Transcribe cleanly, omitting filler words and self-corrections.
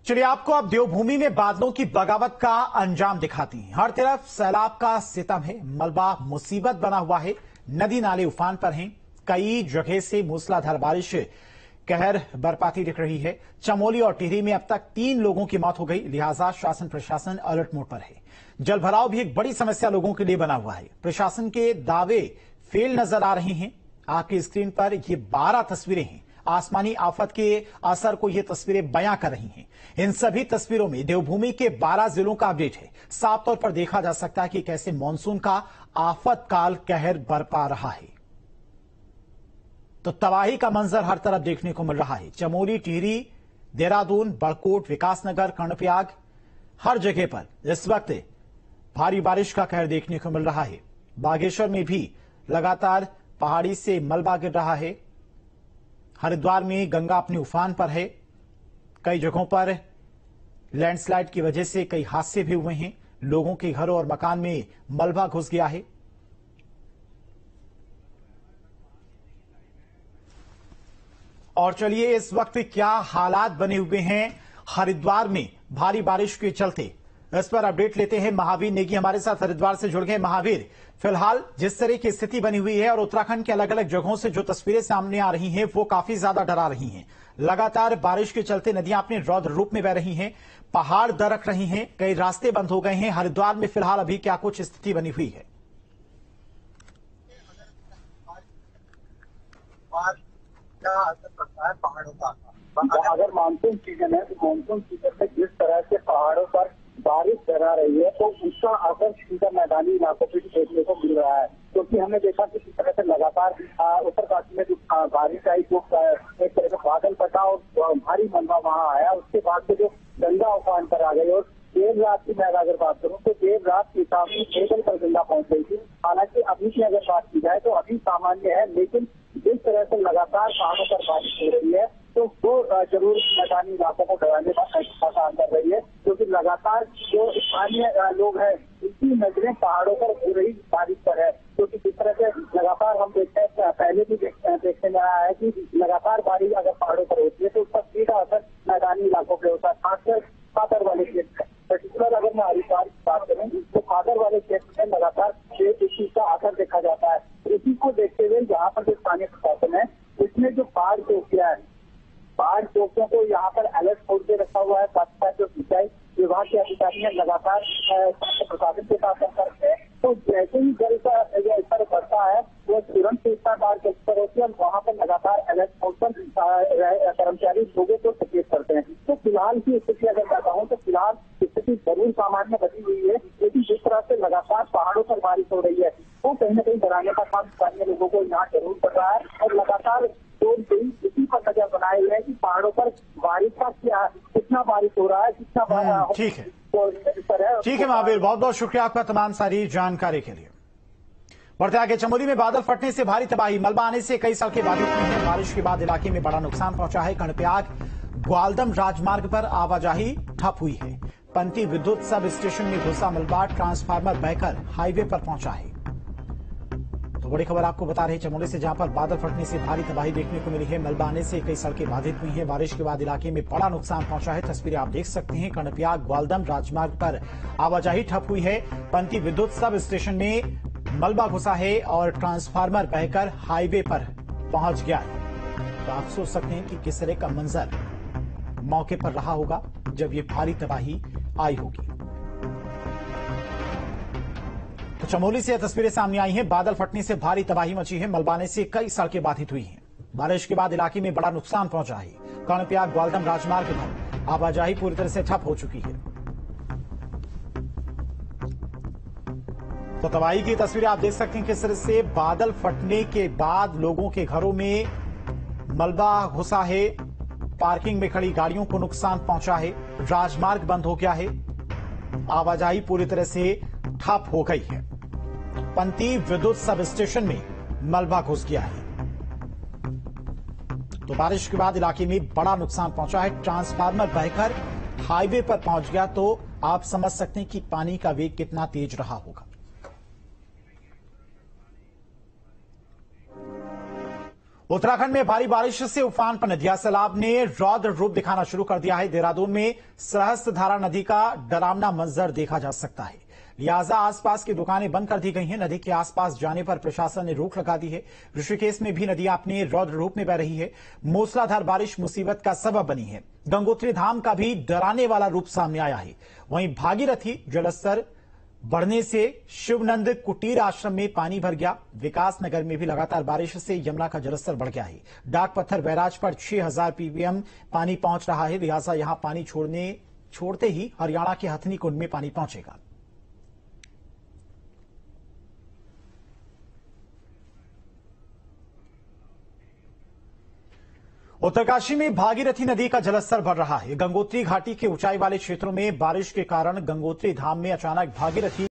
चलिए आपको अब देवभूमि में बादलों की बगावत का अंजाम दिखाती हैं। हर तरफ सैलाब का सितम है, मलबा मुसीबत बना हुआ है, नदी नाले उफान पर हैं। कई जगह से मूसलाधार बारिश कहर बरपाती दिख रही है। चमोली और टिहरी में अब तक 3 लोगों की मौत हो गई, लिहाजा शासन प्रशासन अलर्ट मोड पर है। जलभराव भी एक बड़ी समस्या लोगों के लिए बना हुआ है। प्रशासन के दावे फेल नजर आ रहे हैं। आपकी स्क्रीन पर ये 12 तस्वीरें हैं। आसमानी आफत के असर को ये तस्वीरें बयां कर रही हैं। इन सभी तस्वीरों में देवभूमि के 12 जिलों का अपडेट है। साफ तौर पर देखा जा सकता है कि कैसे मानसून का आफत काल कहर बरपा रहा है। तो तबाही का मंजर हर तरफ देखने को मिल रहा है। चमोली, टिहरी, देहरादून, बड़कोट, विकासनगर, कर्णप्रयाग, हर जगह पर इस वक्त भारी बारिश का कहर देखने को मिल रहा है। बागेश्वर में भी लगातार पहाड़ी से मलबा गिर रहा है। हरिद्वार में गंगा अपने उफान पर है। कई जगहों पर लैंडस्लाइड की वजह से कई हादसे भी हुए हैं। लोगों के घरों और मकान में मलबा घुस गया है। और चलिए इस वक्त क्या हालात बने हुए हैं हरिद्वार में भारी बारिश के चलते, इस पर अपडेट लेते हैं। महावीर नेगी हमारे साथ हरिद्वार से जुड़ गए। महावीर, फिलहाल जिस तरह की स्थिति बनी हुई है और उत्तराखंड के अलग अलग जगहों से जो तस्वीरें सामने आ रही हैं वो काफी ज्यादा डरा रही हैं। लगातार बारिश के चलते नदियां अपने रौद्र रूप में बह रही हैं, पहाड़ दरक रही हैं, कई रास्ते बंद हो गए हैं। हरिद्वार में फिलहाल अभी क्या कुछ स्थिति बनी हुई है? क्या असर पड़ता है पहाड़ों का? अगर मानसून सीजन है तो मानसून सीजन में जिस तरह से पहाड़ों पर बारिश डरा रही है तो उसका असर सीधा मैदानी इलाकों पर देखने को मिल रहा है। क्योंकि हमने देखा कि किस तरह से लगातार उत्तरकाशी में जो बारिश आई, जो एक तरह से बादल फटा और भारी मलबा वहां आया, उसके बाद से जो गंगा उफान पर आ गई। और देर रात की मैं अगर बात करूँ तो देर रात की काफी लेवल पर गंगा पहुंच गई थी। हालांकि अभी की अगर बात की जाए तो अभी सामान्य है, लेकिन जिस तरह से लगातार पहाड़ों पर बारिश हो रही है तो वो जरूर मैदानी इलाकों को डराने का काम कर रही है। क्योंकि लगातार जो स्थानीय लोग हैं उनकी नजरें पहाड़ों पर हो रही बारिश पर है। क्योंकि जिस तरह से लगातार हम देखते हैं, पहले भी देखने में आया है कि लगातार बारिश अगर पहाड़ों पर होती है तो उसका सीधा असर मैदानी इलाकों पर होता है, खासकर खादर वाले क्षेत्र में। पर्टिकुलर अगर मैं हरिद्वार की बात करूँ तो खादर वाले क्षेत्र में लगातार इस चीज का असर देखा जाता है। इसी को देखते हुए यहाँ पर जो स्थानीय प्रशासन है उसने जो बाढ़ चौकियां है, बाढ़ चौकियों को यहाँ पर अलर्ट मोड पे रखा हुआ है। साथ ही साथ जो सिंचाई विभाग के अधिकारी ने लगातार प्रशासन के साथ संपर्क है। तो जैसे ही जल का स्तर बढ़ता है वो तुरंत इसका बाढ़ चौकी पर होती है और वहाँ पर लगातार अलर्ट मोड पर कर्मचारी लोगों को सचेत करते हैं। तो फिलहाल की स्थिति अगर बताऊँ तो फिलहाल स्थिति जरूर सामान्य बनी हुई है, लेकिन जिस तरह से लगातार पहाड़ों पर बारिश हो रही है वो कहीं न कहीं डराने का काम स्थानीय लोगों को यहाँ जरूर कर रहा है। और लगातार इसी पर नजर बनाए हुए है कि पहाड़ों पर बारिश का कितना बारिश हो रहा है, कितना ठीक है, ठीक है महावीर, बहुत बहुत शुक्रिया आपका तमाम सारी जानकारी के लिए। बढ़ते आगे, चमोली में बादल फटने से भारी तबाही, मलबा आने से कई सड़कें बाधित हुई हैं। बारिश के बाद इलाके में बड़ा नुकसान पहुंचा है। कर्णप्रयाग ग्वालदम राजमार्ग पर आवाजाही ठप हुई है। पंती विद्युत सब स्टेशन में घुसा मलबा, ट्रांसफार्मर बहकर हाईवे पर पहुंचा है। तो बड़ी खबर आपको बता रहे चमोली से, जहां पर बादल फटने से भारी तबाही देखने को मिली है। मलबा आने से कई सड़कें बाधित हुई हैं। बारिश के बाद इलाके में बड़ा नुकसान पहुंचा है। तस्वीरें आप देख सकते हैं। कर्णप्रयाग ग्वालदम राजमार्ग पर आवाजाही ठप हुई है। पंती विद्युत सब स्टेशन में मलबा घुसा है और ट्रांसफार्मर बहकर हाईवे पर पहुंच गया है। तो आप सोच सकते हैं कि किस तरह का मंजर मौके पर रहा होगा जब ये भारी तबाही आई होगी। तो चमोली से तस्वीरें सामने आई हैं। बादल फटने से भारी तबाही मची है। मलबाने से कई सड़कें बाधित हुई हैं। बारिश के बाद इलाके में बड़ा नुकसान पहुंचा है। कर्णप्रयाग ग्वालदम राजमार्ग पर आवाजाही पूरी तरह से ठप हो चुकी है। तो तबाही की तस्वीरें आप देख सकते हैं किस तरह से बादल फटने के बाद लोगों के घरों में मलबा घुसा है। पार्किंग में खड़ी गाड़ियों को नुकसान पहुंचा है। राजमार्ग बंद हो गया है। आवाजाही पूरी तरह से ठप हो गई है। पंती विद्युत सब स्टेशन में मलबा घुस गया है। तो बारिश के बाद इलाके में बड़ा नुकसान पहुंचा है। ट्रांसफार्मर बहकर हाईवे पर पहुंच गया। तो आप समझ सकते हैं कि पानी का वेग कितना तेज रहा होगा। उत्तराखंड में भारी बारिश से उफान पर नदियां, सैलाब ने रौद्र रूप दिखाना शुरू कर दिया है। देहरादून में सहस्त्रधारा नदी का डरावना मंजर देखा जा सकता है। लिहाजा आसपास की दुकानें बंद कर दी गई हैं। नदी के आसपास जाने पर प्रशासन ने रोक लगा दी है। ऋषिकेश में भी नदियां अपने रौद्र रूप में बह रही है। मूसलाधार बारिश मुसीबत का सबब बनी है। गंगोत्री धाम का भी डराने वाला रूप सामने आया है। वहीं भागीरथी जलस्तर बढ़ने से शिवनंद कुटीर आश्रम में पानी भर गया। विकास नगर में भी लगातार बारिश से यमुना का जलस्तर बढ़ गया है। डाक पत्थर बैराज पर 6000 पीपीएम पानी पहुंच रहा है। लिहाजा यहां पानी छोड़ते ही हरियाणा के हथनी कुंड में पानी पहुंचेगा। उत्तरकाशी में भागीरथी नदी का जलस्तर बढ़ रहा है। गंगोत्री घाटी के ऊंचाई वाले क्षेत्रों में बारिश के कारण गंगोत्री धाम में अचानक भागीरथी